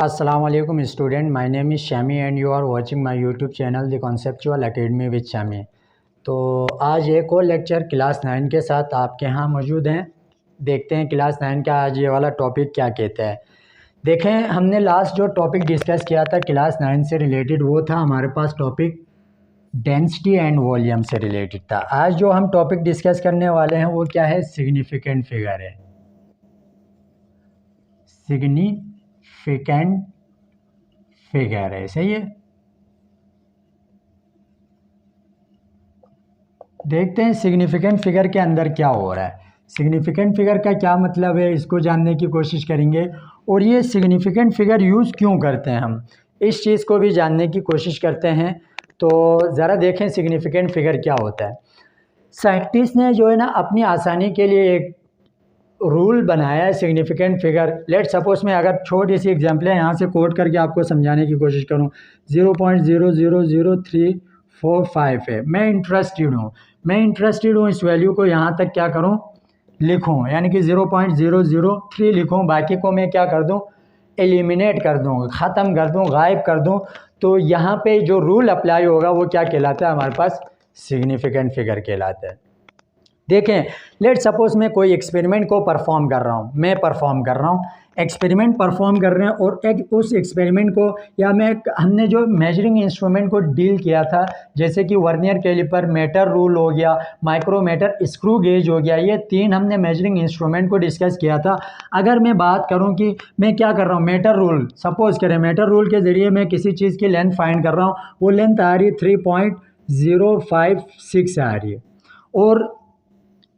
Assalamu alaikum student, my name is Shami and you are watching my YouTube channel The Conceptual Academy with Shami। तो आज एक और lecture class 9 के साथ आपके यहाँ मौजूद हैं। देखते हैं क्लास 9 का आज ये वाला टॉपिक क्या कहता है। देखें, हमने लास्ट जो टॉपिक डिस्कस किया था क्लास 9 से रिलेटेड, वो था हमारे पास टॉपिक डेंसिटी एंड वॉल्यूम से रिलेटेड था। आज जो हम टॉपिक डिस्कस करने वाले हैं वो क्या है, सिग्निफिकेंट फिगर है। सिग्निफिकेंट फिगर है, सही है। देखते हैं सिग्निफिकेंट फिगर के अंदर क्या हो रहा है। सिग्निफिकेंट फिगर का क्या मतलब है, इसको जानने की कोशिश करेंगे। और ये सिग्निफिकेंट फिगर यूज़ क्यों करते हैं, हम इस चीज़ को भी जानने की कोशिश करते हैं। तो ज़रा देखें सिग्निफिकेंट फिगर क्या होता है। साइंटिस्ट ने जो है ना अपनी आसानी के लिए एक रूल बनाया है सिग्निफिकेंट फिगर। लेट सपोज मैं अगर छोटी सी एग्जांपल है यहाँ से कोट करके आपको समझाने की कोशिश करूँ, 0.0000345 है। मैं इंटरेस्टेड हूँ इस वैल्यू को यहाँ तक क्या करूँ, लिखूँ, यानी कि 0.003 लिखूँ। बाकी को मैं क्या कर दूँ, एलिमिनेट कर दूँ, ख़त्म कर दूँ, गायब कर दूँ। तो यहाँ पे जो रूल अप्लाई होगा वो क्या कहलाता है, हमारे पास सिग्निफिकेंट फिगर कहलाता है। देखें, लेट सपोज मैं कोई एक्सपेरिमेंट को परफॉर्म कर रहा हूँ, एक्सपेरिमेंट परफॉर्म कर रहे हैं और उस एक्सपेरिमेंट को या हमने जो मेजरिंग इंस्ट्रूमेंट को डील किया था, जैसे कि वर्नियर कैलिपर, मीटर रूल हो गया, माइक्रोमीटर, स्क्रू गेज हो गया, ये 3 हमने मेजरिंग इंस्ट्रूमेंट को डिस्कस किया था। अगर मैं बात करूँ कि मैं क्या कर रहा हूँ, मीटर रूल सपोज करें, मीटर रूल के ज़रिए मैं किसी चीज़ की लेंथ फाइंड कर रहा हूँ, वो लेंथ आ रही है 3.056 आ रही है। और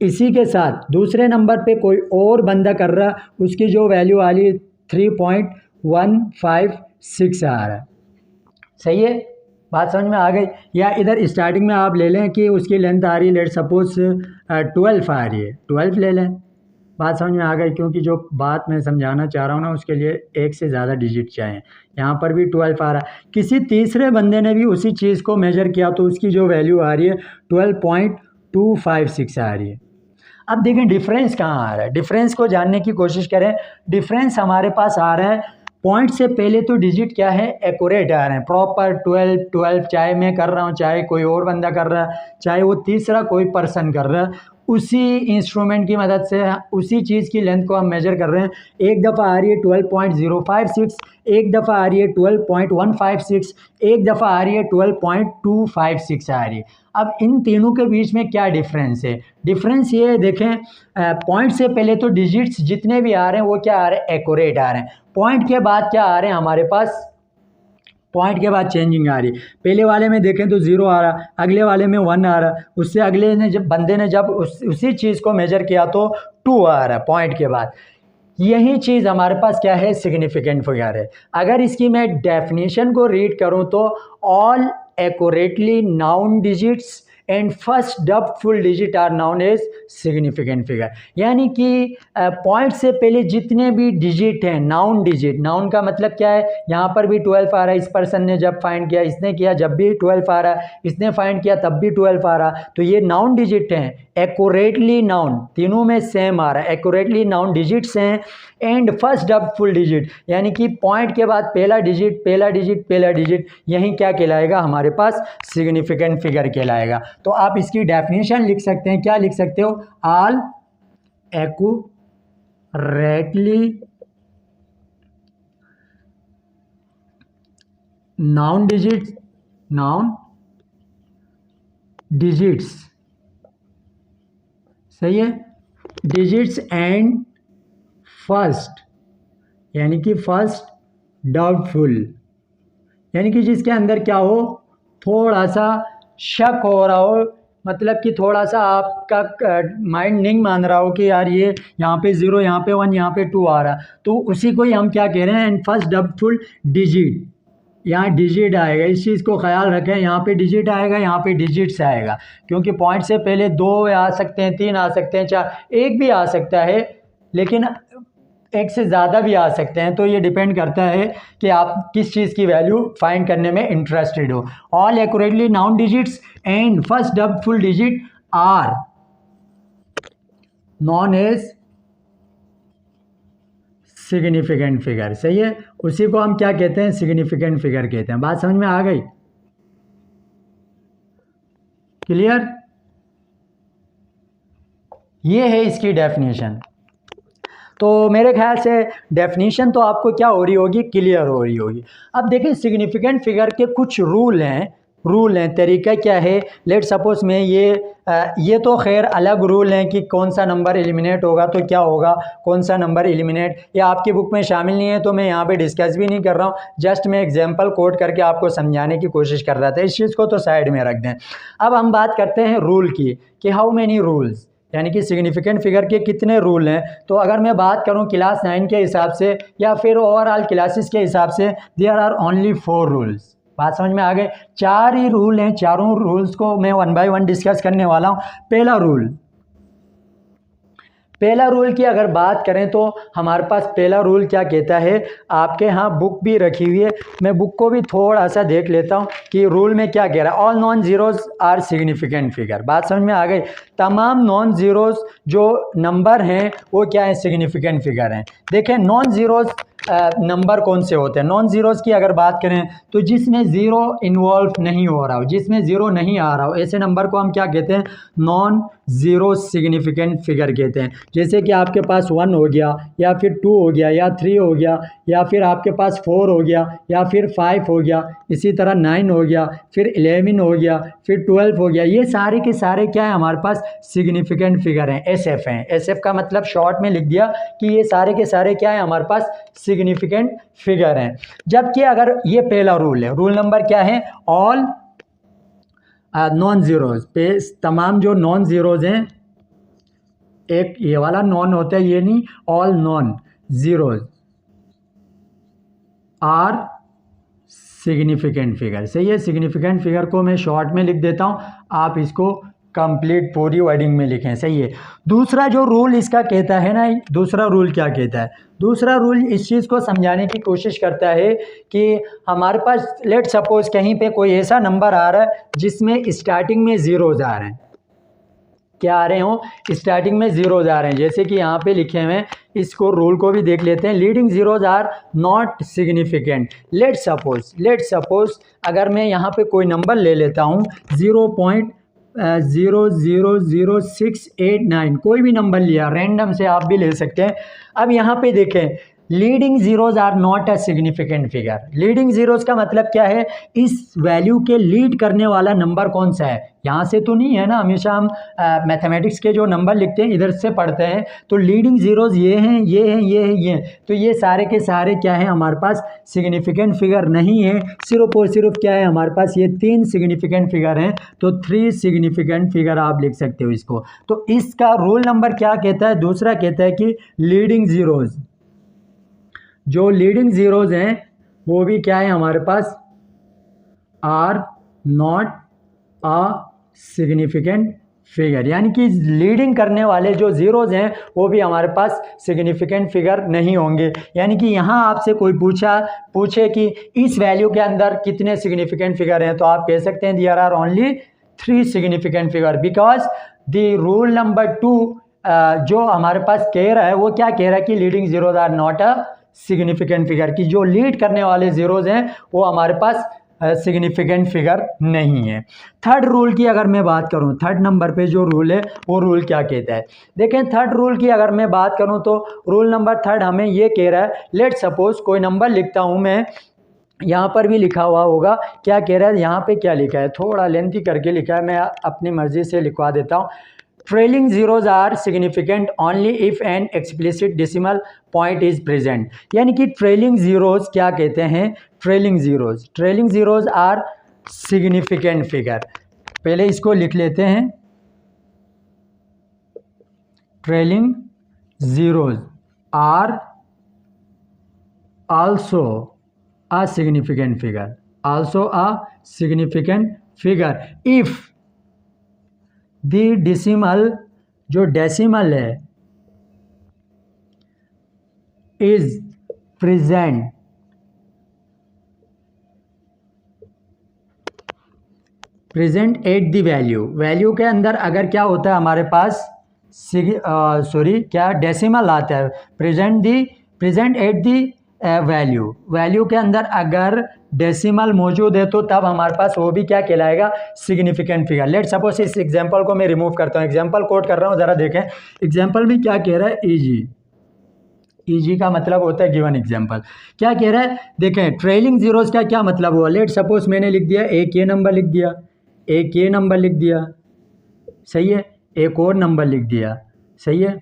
इसी के साथ दूसरे नंबर पे कोई और बंदा कर रहा, उसकी जो वैल्यू आ रही 3.156 आ रहा है, सही है। बात समझ में आ गई। या इधर स्टार्टिंग में आप ले लें कि उसकी लेंथ आ रही है लेट सपोज 12 आ रही है, 12 ले लें। बात समझ में आ गई, क्योंकि जो बात मैं समझाना चाह रहा हूँ ना उसके लिए एक से ज़्यादा डिजिट चाहिए। यहाँ पर भी 12 आ रहा है। किसी तीसरे बंदे ने भी उसी चीज़ को मेजर किया तो उसकी जो वैल्यू आ रही है 12.256 आ रही है। अब देखें डिफरेंस कहाँ आ रहा है, डिफरेंस को जानने की कोशिश करें। डिफरेंस हमारे पास आ रहा है, पॉइंट से पहले तो डिजिट क्या है, एक्यूरेट आ रहे हैं, प्रॉपर 12, चाहे मैं कर रहा हूँ, चाहे कोई और बंदा कर रहा है, चाहे वो तीसरा कोई पर्सन कर रहा है, उसी इंस्ट्रूमेंट की मदद से उसी चीज़ की लेंथ को हम मेजर कर रहे हैं। एक दफ़ा आ रही है 12.056, एक दफ़ा आ रही है 12.156, एक दफ़ा आ रही है 12.256 आ रही है। अब इन तीनों के बीच में क्या डिफरेंस है, डिफरेंस ये है, देखें पॉइंट से पहले तो डिजिट्स जितने भी आ रहे हैं वो क्या आ रहे हैं, एक्यूरेट आ रहे हैं। पॉइंट के बाद क्या आ रहे हैं हमारे पास, पॉइंट के बाद चेंजिंग आ रही है। पहले वाले में देखें तो 0 आ रहा, अगले वाले में 1 आ रहा, उससे अगले ने जब बंदे ने जब उसी चीज़ को मेजर किया तो 2 आ रहा पॉइंट के बाद। यही चीज़ हमारे पास क्या है, सिग्निफिकेंट फिगर है। अगर इसकी मैं डेफिनेशन को रीड करूं तो all accurately known digits and first doubtful digit are known as significant figure. यानी कि पॉइंट से पहले जितने भी डिजिट हैं, नाउन डिजिट, नाउन का मतलब क्या है, यहाँ पर भी 12 आ रहा है, इस पर्सन ने जब फाइंड किया, इसने किया जब भी 12 आ रहा है, इसने फाइंड किया तब भी 12 आ रहा, तो ये नाउन डिजिट हैं। एक्यूरेटली नाउन तीनों में सेम आ रहा है, एक्यूरेटली नाउन डिजिट्स हैं। And first doubtful digit, यानी कि पॉइंट के बाद पहला डिजिट, यही क्या कहलाएगा, हमारे पास सिग्निफिकेंट फिगर कहलाएगा। तो आप इसकी डेफिनेशन लिख सकते हैं, क्या लिख सकते हो, ऑल एक्यूरेटली नाउन डिजिट्स, सही है, डिजिट्स एंड फर्स्ट, यानी कि फर्स्ट डाउटफुल, यानी कि जिसके अंदर क्या हो, थोड़ा सा शक हो रहा हो, मतलब कि थोड़ा सा आपका माइंड नहीं मान रहा हो कि यार ये यहाँ पे 0, यहाँ पे 1, यहाँ पे 2 आ रहा, तो उसी को ही हम क्या कह रहे हैं, एंड फर्स्ट डाउटफुल डिजिट, यहाँ डिजिट आएगा, इस चीज़ को ख्याल रखें, यहाँ पे डिजिट आएगा, यहाँ पे डिजिट्स आएगा, क्योंकि पॉइंट से पहले 2 आ सकते हैं, 3 आ सकते हैं, 4, 1 भी आ सकता है, लेकिन एक से ज़्यादा भी आ सकते हैं। तो ये डिपेंड करता है कि आप किस चीज़ की वैल्यू फाइंड करने में इंटरेस्टेड हो। All accurately known digits and first doubtful digit are known as significant figure, सही है। उसी को हम क्या कहते हैं, सिग्निफिकेंट फिगर कहते हैं। बात समझ में आ गई, क्लियर। ये है इसकी डेफिनेशन। तो मेरे ख्याल से डेफिनेशन तो आपको क्या हो रही होगी, क्लियर हो रही होगी। अब देखिए सिग्निफिकेंट फिगर के कुछ रूल हैं, तरीका क्या है। लेट सपोज में ये तो खैर अलग रूल हैं कि कौन सा नंबर एलिमिनेट होगा तो क्या होगा, कौन सा नंबर एलिमिनेट, ये आपकी बुक में शामिल नहीं है तो मैं यहाँ पे डिस्कस भी नहीं कर रहा हूँ, जस्ट मैं एग्जांपल कोट करके आपको समझाने की कोशिश कर रहा था। इस चीज़ को तो साइड में रख दें। अब हम बात करते हैं रूल की कि हाउ मैनी रूल्स, यानी कि सिग्निफिकेंट फिगर के कितने रूल हैं। तो अगर मैं बात करूं क्लास 9 के हिसाब से या फिर ओवरऑल क्लासेस के हिसाब से, देयर आर ओनली 4 रूल्स। बात समझ में आ गए, 4 ही रूल हैं। चारों रूल्स को मैं 1 बाय 1 डिस्कस करने वाला हूं। पहला रूल की अगर बात करें तो हमारे पास पहला रूल क्या कहता है, आपके यहाँ बुक भी रखी हुई है, मैं बुक को भी थोड़ा सा देख लेता हूँ कि रूल में क्या कह रहा है। All non zeros are significant figure. बात समझ में आ गई, तमाम नॉन जीरोज जो नंबर हैं वो क्या है, सिग्निफिकेंट फिगर हैं। देखें नॉन जीरोज नंबर कौन से होते हैं। नॉन जीरोज की अगर बात करें तो जिसमें ज़ीरो इन्वॉल्व नहीं हो रहा हो, जिसमें ज़ीरो नहीं आ रहा हो, ऐसे नंबर को हम क्या कहते हैं, नॉन ज़ीरो सिग्निफिकेंट फिगर कहते हैं। जैसे कि आपके पास 1 हो गया, या फिर 2 हो गया, या 3 हो गया, या फिर आपके पास 4 हो गया, या फिर 5 हो गया, इसी तरह 9 हो गया, फिर 11 हो गया, फिर 12 हो गया। ये सारे के सारे क्या है, हमारे पास सिग्निफिकेंट फिगर हैं, SF हैं। SF का मतलब शॉर्ट में लिख दिया कि ये सारे के सारे क्या है, हमारे पास सिग्निफिकेंट फिगर हैं। जबकि अगर ये पहला रूल है, रूल नंबर क्या है, ऑल नॉन ज़ीरोज़ पे तमाम जो नॉन ज़ीरोज़ हैं, एक ये वाला नॉन होता है, ये नहीं, all non zeros are significant figure. सही है, सिग्निफिकेंट फिगर को मैं शॉर्ट में लिख देता हूँ, आप इसको कंप्लीट पूरी वर्डिंग में लिखें। सही है। दूसरा जो रूल इसका कहता है ना, दूसरा रूल क्या कहता है, दूसरा रूल इस चीज़ को समझाने की कोशिश करता है कि हमारे पास लेट सपोज कहीं पे कोई ऐसा नंबर आ रहा है जिसमें स्टार्टिंग में ज़ीरोज़ आ रहे हैं, क्या आ रहे हो, स्टार्टिंग में ज़ीरोज़ आ रहे हैं। जैसे कि यहाँ पे लिखे हुए हैं, इसको रूल को भी देख लेते हैं। Leading zeros are not significant. Let suppose अगर मैं यहाँ पे कोई नंबर ले लेता हूँ 0.000689, कोई भी नंबर लिया, रैंडम से आप भी ले सकते हैं। अब यहाँ पे देखें, leading zeros are not a significant figure. Leading zeros का मतलब क्या है, इस वैल्यू के लीड करने वाला नंबर कौन सा है, यहाँ से तो नहीं है ना। हमेशा हम मैथमेटिक्स के जो नंबर लिखते हैं इधर से पढ़ते हैं, तो लीडिंग ज़ीरोज़ ये हैं, ये हैं, ये हैं, ये, तो ये सारे के सारे क्या है, हमारे पास सिग्निफिकेंट फिगर नहीं है। सिर्फ और सिर्फ क्या है, हमारे पास ये 3 सिग्निफिकेंट फिगर हैं, तो 3 सिग्निफिकेंट फिगर आप लिख सकते हो इसको। तो इसका रूल नंबर क्या कहता है, दूसरा कहता है कि लीडिंग ज़ीरोज़, जो लीडिंग ज़ीरोज़ हैं वो भी क्या है, हमारे पास are not a significant figure, यानी कि लीडिंग करने वाले जो ज़ीरोज़ हैं वो भी हमारे पास सिग्निफिकेंट फिगर नहीं होंगे। यानी कि यहाँ आपसे कोई पूछे कि इस वैल्यू के अंदर कितने सिग्निफिकेंट फिगर हैं, तो आप कह सकते हैं there are only 3 significant figure, because the rule number 2 जो हमारे पास कह रहा है, वो क्या कह रहा है कि leading zeros are not a significant figure, की जो लीड करने वाले ज़ीरोज़ हैं वो हमारे पास सिग्निफिकेंट फिगर नहीं है। थर्ड रूल की अगर मैं बात करूं, थर्ड नंबर पे जो रूल है वो रूल क्या कहता है, देखें थर्ड रूल की अगर मैं बात करूं तो रूल नंबर थर्ड हमें ये कह रहा है, लेट सपोज कोई नंबर लिखता हूं मैं, यहाँ पर भी लिखा हुआ होगा, क्या कह रहा है, यहाँ पे क्या लिखा है, थोड़ा लेंथी करके लिखा है, मैं अपनी मर्जी से लिखवा देता हूँ। Trailing zeros are significant only if an explicit decimal point is present. यानी कि ट्रेलिंग ज़ीरोज़ क्या कहते हैं, trailing zeros are significant figure. पहले इसको लिख लेते हैं, trailing zeros are also a significant figure, if the decimal, जो डेसिमल है, is present at the value के अंदर अगर क्या होता है हमारे पास क्या डेसिमल आता है, present the present at the value के अंदर अगर डेसिमल मौजूद है तो तब हमारे पास वो भी क्या कहलाएगा, सिग्निफिकेंट फिगर। लेट सपोज इस एग्जांपल को मैं रिमूव करता हूँ, एग्जांपल कोट कर रहा हूँ, ज़रा देखें एग्जांपल में क्या कह रहा है, ईजी का मतलब होता है गिवन एग्जांपल। क्या कह रहा है, देखें ट्रेलिंग जीरोस का क्या मतलब हुआ। लेट सपोज मैंने लिख दिया एक ये नंबर लिख दिया, एक ये नंबर लिख दिया, सही है, एक और नंबर लिख दिया, सही है,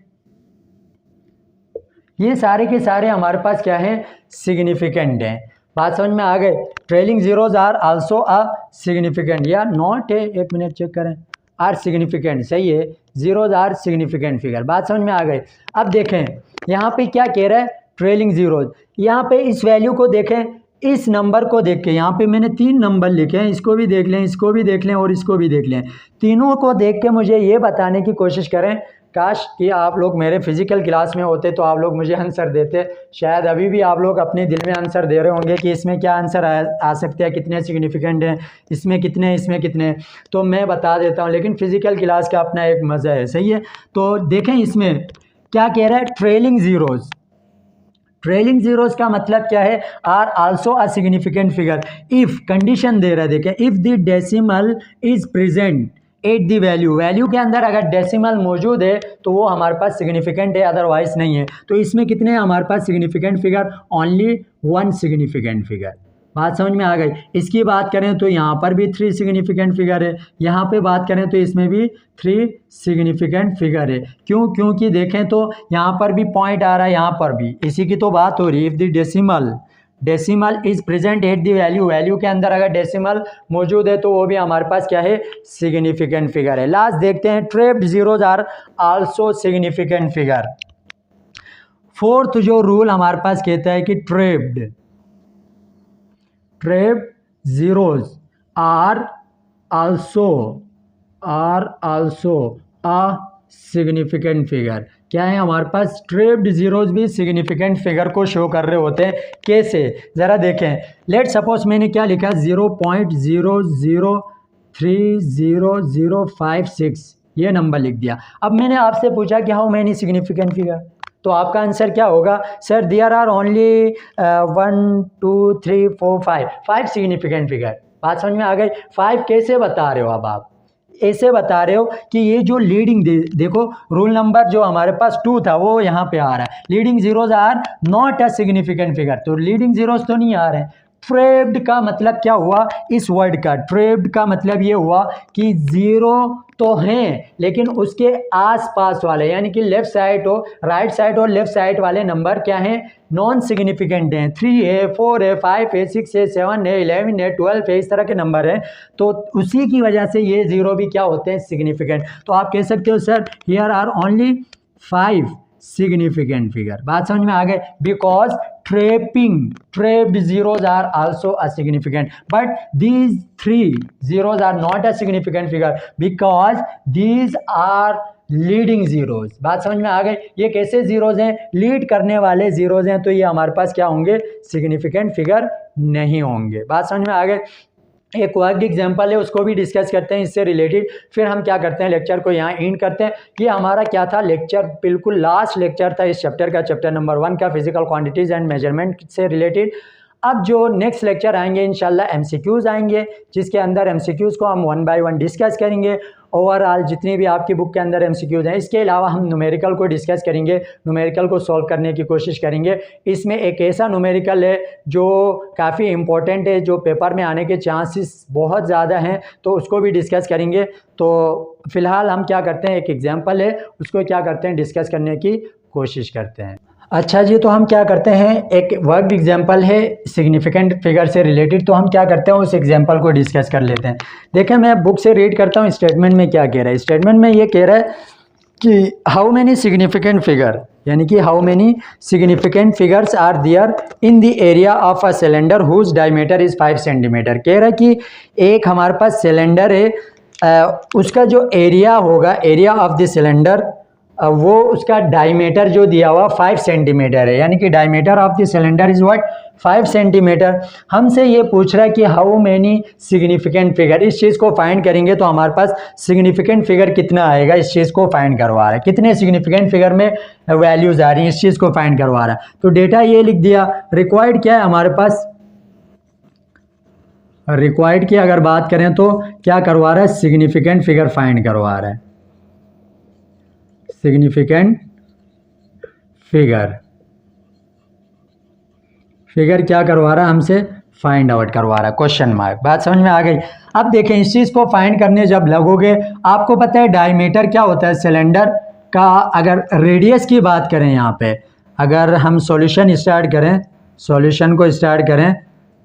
ये सारे के सारे हमारे पास क्या है, सिग्निफिकेंट हैं। बात समझ में आ गए। Trailing zeros are also a significant या नॉट है, एक मिनट चेक करें, आर सिग्निफिकेंट, सही है, जीरोज आर सिग्निफिकेंट फिगर। बात समझ में आ गई। अब देखें यहाँ पे क्या कह रहा है, ट्रेलिंग जीरोज, यहाँ पे इस वैल्यू को देखें, इस नंबर को देख के, यहाँ पे मैंने 3 नंबर लिखे हैं, इसको भी देख लें, इसको भी देख लें और इसको भी देख लें। तीनों को देख के मुझे ये बताने की कोशिश करें, काश कि आप लोग मेरे फिजिकल क्लास में होते तो आप लोग मुझे आंसर देते। शायद अभी भी आप लोग अपने दिल में आंसर दे रहे होंगे कि इसमें क्या आंसर आ सकते हैं, कितने सिग्निफिकेंट हैं, इसमें कितने, इसमें कितने, तो मैं बता देता हूँ। लेकिन फिजिकल क्लास का अपना एक मज़ा है, सही है। तो देखें इसमें क्या कह रहा है, ट्रेलिंग जीरोज़, ट्रेलिंग जीरोज का मतलब क्या है, are also a significant figure if, condition दे रहा है, देखें if the decimal is present at the value के अंदर अगर डेसिमल मौजूद है तो वो हमारे पास सिग्निफिकेंट है, अदरवाइज नहीं है। तो इसमें कितने हैं हमारे पास significant figure, only 1 significant figure. बात समझ में आ गई। इसकी बात करें तो यहाँ पर भी 3 सिग्निफिकेंट फिगर है, यहाँ पे बात करें तो इसमें भी 3 सिग्निफिकेंट फिगर है। क्यों, क्योंकि देखें तो यहाँ पर भी पॉइंट आ रहा है, यहाँ पर भी, इसी की तो बात हो रही है। If the decimal is present at the value के अंदर अगर डेसिमल मौजूद है तो वो भी हमारे पास क्या है, सिग्निफिकेंट फिगर है। लास्ट देखते हैं, trapped zeros are also significant figure. Fourth जो रूल हमारे पास कहता है कि trapped zeros are also a significant figure. क्या है हमारे पास, ट्रेप्ड जीरोज भी सिग्निफिकेंट फिगर को शो कर रहे होते हैं। कैसे, ज़रा देखें। लेट सपोज मैंने क्या लिखा, 0.003056 ये नंबर लिख दिया। अब मैंने आपसे पूछा कि हाउ मैनी सिग्निफिकेंट फिगर, तो आपका आंसर क्या होगा, sir there are only 1 2 3 4 5 significant figure. बात समझ में आ गई। 5 कैसे बता रहे हो, अब आप ऐसे बता रहे हो कि ये जो लीडिंग देखो रूल नंबर जो हमारे पास 2 था वो यहाँ पे आ रहा है, leading zeros are not a significant figure, तो लीडिंग जीरोज तो नहीं आ रहे हैं। ट्रेप्ड का मतलब क्या हुआ, इस वर्ड का ट्रेप्ड का मतलब ये हुआ कि जीरो तो हैं लेकिन उसके आसपास वाले, यानी कि लेफ्ट साइड हो, राइट साइड और लेफ्ट साइड वाले नंबर क्या हैं, नॉन सिग्निफिकेंट हैं। 3 है, 4 है, 5 है, 6 है, 7 है, 11 है, 12 है, इस तरह के नंबर हैं। तो उसी की वजह से ये जीरो भी क्या होते हैं, सिग्निफिकेंट। तो आप कह सकते हो sir here are only 5 significant figure. बात समझ में आ गए। Because trapped zeros are also a significant, but these 3 zeros are not a significant figure because these are leading zeros. बात समझ में आ गई। ये कैसे जीरोज हैं, लीड करने वाले जीरोज हैं, तो ये हमारे पास क्या होंगे, सिग्निफिकेंट फिगर नहीं होंगे। बात समझ में आ गई। एक वर्क एग्जाम्पल है, उसको भी डिस्कस करते हैं इससे रिलेटेड, फिर हम क्या करते हैं, लेक्चर को यहाँ एंड करते हैं। ये हमारा क्या था, लेक्चर बिल्कुल लास्ट लेक्चर था इस चैप्टर का, चैप्टर नंबर 1 का, फिजिकल क्वांटिटीज़ एंड मेजरमेंट से रिलेटेड। अब जो नेक्स्ट लेक्चर आएंगे इंशाल्लाह एमसीक्यूज़ आएंगे, जिसके अंदर एमसीक्यूज़ को हम 1 बाय 1 डिस्कस करेंगे। ओवरऑल जितनी भी आपकी बुक के अंदर एमसीक्यूज़ हैं, इसके अलावा हम न्यूमेरिकल को डिस्कस करेंगे, न्यूमेरिकल को सॉल्व करने की कोशिश करेंगे। इसमें एक ऐसा न्यूमेरिकल है जो काफ़ी इम्पोर्टेंट है, जो पेपर में आने के चांसेस बहुत ज़्यादा हैं, तो उसको भी डिस्कस करेंगे। तो फ़िलहाल हम क्या करते हैं, एक एग्जाम्पल है उसको क्या करते हैं, डिस्कस करने की कोशिश करते हैं। अच्छा जी, तो हम क्या करते हैं, एक वर्क एग्जांपल है सिग्निफिकेंट फिगर से रिलेटेड, तो हम क्या करते हैं उस एग्जांपल को डिस्कस कर लेते हैं। देखें मैं बुक से रीड करता हूँ, स्टेटमेंट में क्या कह रहा है। स्टेटमेंट में ये कह रहा है कि हाउ मेनी सिग्निफिकेंट फिगर, यानी कि how many significant figures are there in the area of a cylinder whose diameter is 5 centimetre. कह रहा है कि एक हमारे पास सिलेंडर है, उसका जो एरिया होगा, एरिया ऑफ द सिलेंडर, वो उसका डायमीटर जो दिया हुआ 5 सेंटीमीटर है, यानी कि diameter of the cylinder is what 5 centimetre. हमसे ये पूछ रहा है कि हाउ मैनी सिग्निफिकेंट फिगर, इस चीज़ को फाइंड करेंगे तो हमारे पास सिग्निफिकेंट फिगर कितना आएगा, इस चीज़ को फाइंड करवा रहा है, कितने सिग्निफिकेंट फिगर में वैल्यूज़ आ रही हैं, इस चीज़ को फाइंड करवा रहा है। तो डेटा ये लिख दिया। रिक्वायर्ड क्या है हमारे पास, रिक्वायर्ड की अगर बात करें तो क्या करवा रहा है, सिग्निफिकेंट फिगर फाइंड करवा रहा है, सिग्निफिकेंट फिगर, फिगर क्या करवा रहा है हमसे, फाइंड आउट करवा रहा है, क्वेश्चन मार्क। बात समझ में आ गई। अब देखें इस चीज़ को फाइंड करने जब लगोगे, आपको पता है डायमीटर क्या होता है सिलेंडर का। अगर रेडियस की बात करें यहाँ पे, अगर हम सॉल्यूशन स्टार्ट करें, सॉल्यूशन को स्टार्ट करें,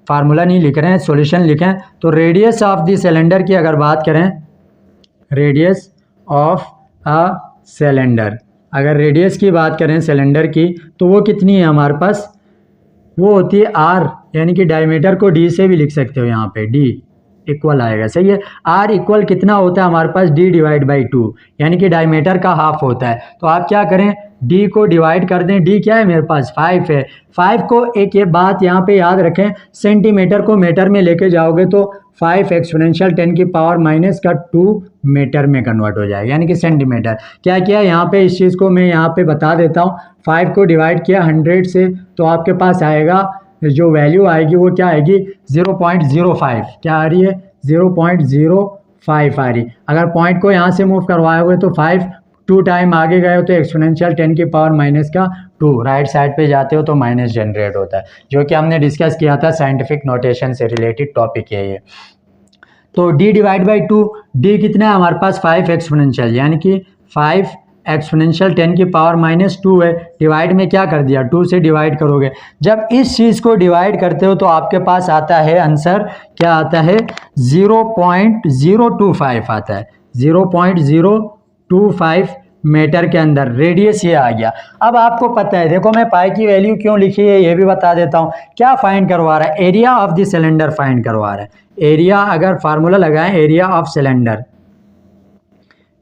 फार्मूला नहीं लिख रहे हैं, सॉल्यूशन लिखें, तो रेडियस ऑफ द सिलेंडर की अगर बात करें, रेडियस ऑफ अ सिलेंडर, अगर रेडियस की बात करें सिलेंडर की, तो वो कितनी है हमारे पास, वो होती है आर, यानी कि डायमीटर को डी से भी लिख सकते हो, यहाँ पे डी इक्वल आएगा, सही है। आर इक्वल कितना होता है हमारे पास, डी डिवाइड बाई 2, यानी कि डायमीटर का हाफ होता है। तो आप क्या करें, डी को डिवाइड कर दें, डी क्या है मेरे पास 5 है। 5 को एक ये बात यहाँ पे याद रखें, सेंटीमीटर को मीटर में लेके जाओगे तो 5 एक्सपोनेंशियल 10 की पावर माइनस का 2 मीटर में कन्वर्ट हो जाएगा, यानी कि सेंटीमीटर। क्या किया यहाँ पे, इस चीज़ को मैं यहाँ पे बता देता हूँ। 5 को डिवाइड किया 100 से, तो आपके पास आएगा, जो वैल्यू आएगी वो क्या आएगी, 0.05, क्या आ रही है, 0.05 आ रही। अगर पॉइंट को यहाँ से मूव करवाओगे तो 5 2 टाइम आगे गए हो तो एक्सपोनेंशियल 10 की पावर माइनस का 2, राइट साइड पे जाते हो तो माइनस जनरेट होता है, जो कि हमने डिस्कस किया था, साइंटिफिक नोटेशन से रिलेटेड टॉपिक है ये। तो d डिवाइड बाई 2, d कितना है हमारे पास 5 एक्सपोनेंशियल, यानी कि 5 एक्सपोनेंशियल 10 की पावर माइनस 2 है। डिवाइड में क्या कर दिया, 2 से डिवाइड करोगे। जब इस चीज़ को डिवाइड करते हो तो आपके पास आता है आंसर, क्या आता है, 0.025 आता है, 0.025 मीटर के अंदर रेडियस ये आ गया। अब आपको पता है, देखो मैं पाई की वैल्यू क्यों लिखी है ये भी बता देता हूँ। क्या फाइंड करवा रहा है, area of the cylinder find करवा रहा है। एरिया, अगर फार्मूला लगाएं, area of cylinder,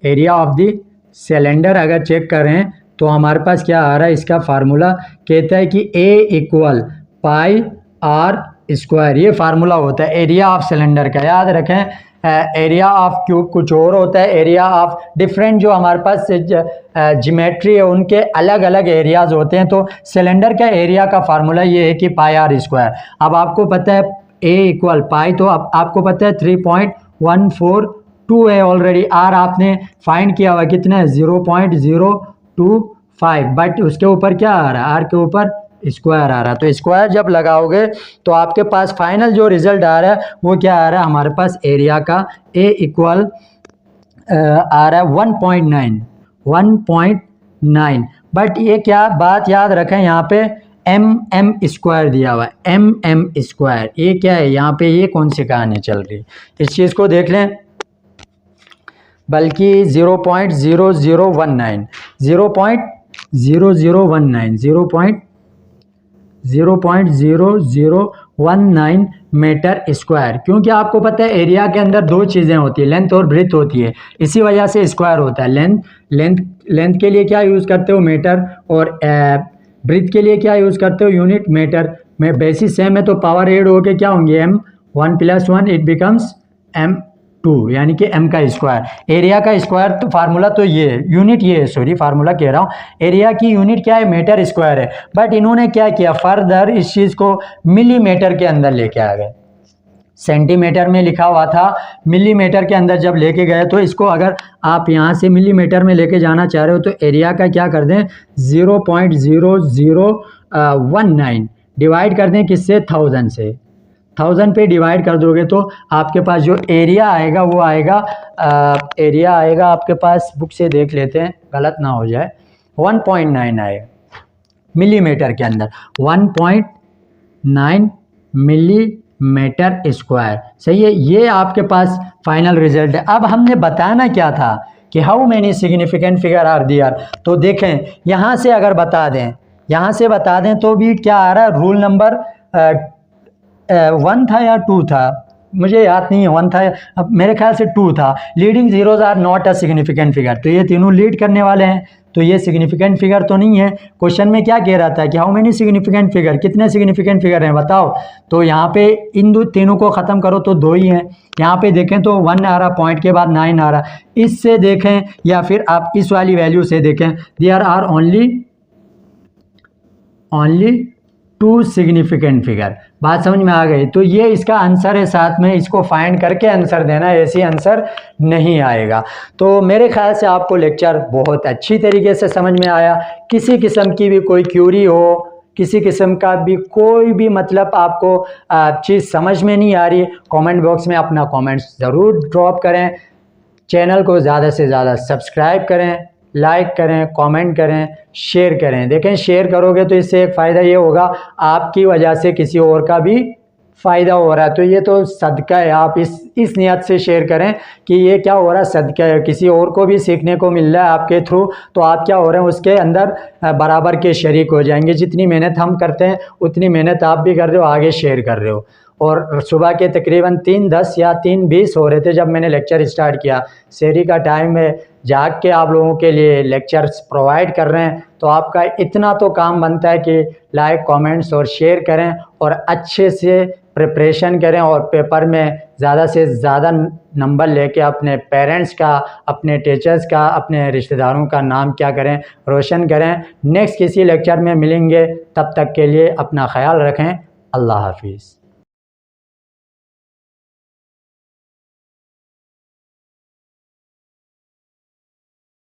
area of the cylinder अगर चेक करें तो हमारे पास क्या आ रहा है, इसका फार्मूला कहता है कि A equal pi r square, ये फार्मूला होता है एरिया ऑफ सिलेंडर का। याद रखें, एरिया ऑफ क्यूब कुछ और होता है, एरिया ऑफ डिफरेंट जो हमारे पास ज्योमेट्री है उनके अलग अलग एरियाज होते हैं। तो सिलेंडर का एरिया का फार्मूला ये है कि पाई आर स्क्वायर। अब आपको पता है A इक्वल पाई, तो अब आपको पता है 3.142 है ऑलरेडी। आर आपने फाइंड किया हुआ कितना है, 0.025, बट उसके ऊपर क्या आ रहा है, आर के ऊपर स्क्वायर आ रहा है। तो स्क्वायर जब लगाओगे तो आपके पास फाइनल जो रिजल्ट आ रहा है वो क्या आ रहा है हमारे पास, एरिया का A इक्वल आ रहा है 1.9, बट ये क्या बात याद रखें, यहाँ पे एम स्क्वायर दिया हुआ है, एम स्क्वायर, ये क्या है यहाँ पे, ये कौन सी कहानी चल रही है, इस चीज़ को देख लें। बल्कि 0.0019 0.0019 मीटर स्क्वायर, क्योंकि आपको पता है एरिया के अंदर दो चीज़ें होती है, लेंथ और ब्रेथ होती है, इसी वजह से स्क्वायर होता है। लेंथ के लिए क्या यूज़ करते हो, मीटर, और ब्रेथ के लिए क्या यूज़ करते हो, यूनिट मीटर में। बेसिस सेम है तो पावर एड होके क्या होंगे, m1 + 1 इट बिकम्स m2, यानी कि m का स्क्वायर। एरिया का स्क्वायर तो फार्मूला तो ये है, यूनिट ये है, सॉरी फार्मूला कह रहा हूँ, एरिया की यूनिट क्या है, मीटर स्क्वायर है। बट इन्होंने क्या किया, फर्दर इस चीज़ को मिलीमीटर के अंदर लेके आ गए। सेंटीमीटर में लिखा हुआ था, मिलीमीटर के अंदर जब लेके गए तो इसको अगर आप यहाँ से मिलीमीटर में लेके जाना चाह रहे हो तो एरिया का क्या कर दें, 0.0019 डिवाइड कर दें किससे, 1000 से। 1000 पे डिवाइड कर दोगे तो आपके पास जो एरिया आएगा वो आएगा, एरिया आएगा आपके पास, बुक से देख लेते हैं गलत ना हो जाए, 1.9 आएगा मिलीमीटर के अंदर, 1.9 मिलीमीटर स्क्वायर। सही है, ये आपके पास फाइनल रिजल्ट है। अब हमने बताना क्या था कि how many significant figure are there. तो देखें यहाँ से अगर बता दें, यहाँ से बता दें तो भी क्या आ रहा है, रूल नंबर 1 था या 2 था, मुझे याद नहीं है 1 था, अब मेरे ख्याल से 2 था। Leading zeros are not a significant figure, तो ये तीनों लीड करने वाले हैं, तो ये सिग्निफिकेंट फिगर तो नहीं है। क्वेश्चन में क्या कह रहा था कि हाउ मेनी सिग्निफिकेंट फिगर, कितने सिग्निफिकेंट फिगर हैं बताओ। तो यहाँ पे इन दो तीनों को ख़त्म करो तो 2 ही हैं। यहाँ पे देखें तो 1 आ रहा, पॉइंट के बाद 9 आ रहा। इससे देखें या फिर आप इस वाली वैल्यू से देखें, there are only 2 significant figure. बात समझ में आ गई। तो ये इसका आंसर है, साथ में इसको फाइंड करके आंसर देना, ऐसे आंसर नहीं आएगा। तो मेरे ख्याल से आपको लेक्चर बहुत अच्छी तरीके से समझ में आया। किसी किस्म की भी कोई क्यूरी हो, किसी किस्म का भी कोई भी मतलब आपको चीज़ समझ में नहीं आ रही, कमेंट बॉक्स में अपना कमेंट्स ज़रूर ड्रॉप करें। चैनल को ज़्यादा से ज़्यादा सब्सक्राइब करें, लाइक करें, कमेंट करें, शेयर करें। देखें शेयर करोगे तो इससे एक फ़ायदा ये होगा, आपकी वजह से किसी और का भी फ़ायदा हो रहा है। तो ये तो सदका है, आप इस नियत से शेयर करें कि ये क्या हो रहा है, सदका है, किसी और को भी सीखने को मिल रहा है आपके थ्रू। तो आप क्या हो रहे हैं, उसके अंदर बराबर के शरीक हो जाएंगे। जितनी मेहनत हम करते हैं उतनी मेहनत आप भी कर रहे हो, आगे शेयर कर रहे हो। और सुबह के तकरीबन 3:10 या 3:20 हो रहे थे जब मैंने लेक्चर स्टार्ट किया। शहरी का टाइम है, जाग के आप लोगों के लिए लेक्चर्स प्रोवाइड कर रहे हैं। तो आपका इतना तो काम बनता है कि लाइक, कमेंट्स और शेयर करें और अच्छे से प्रिपरेशन करें और पेपर में ज़्यादा से ज़्यादा नंबर लेके अपने पेरेंट्स का, अपने टीचर्स का, अपने रिश्तेदारों का नाम क्या करें, रोशन करें। नेक्स्ट किसी लेक्चर में मिलेंगे, तब तक के लिए अपना ख्याल रखें। अल्लाह हाफिज़।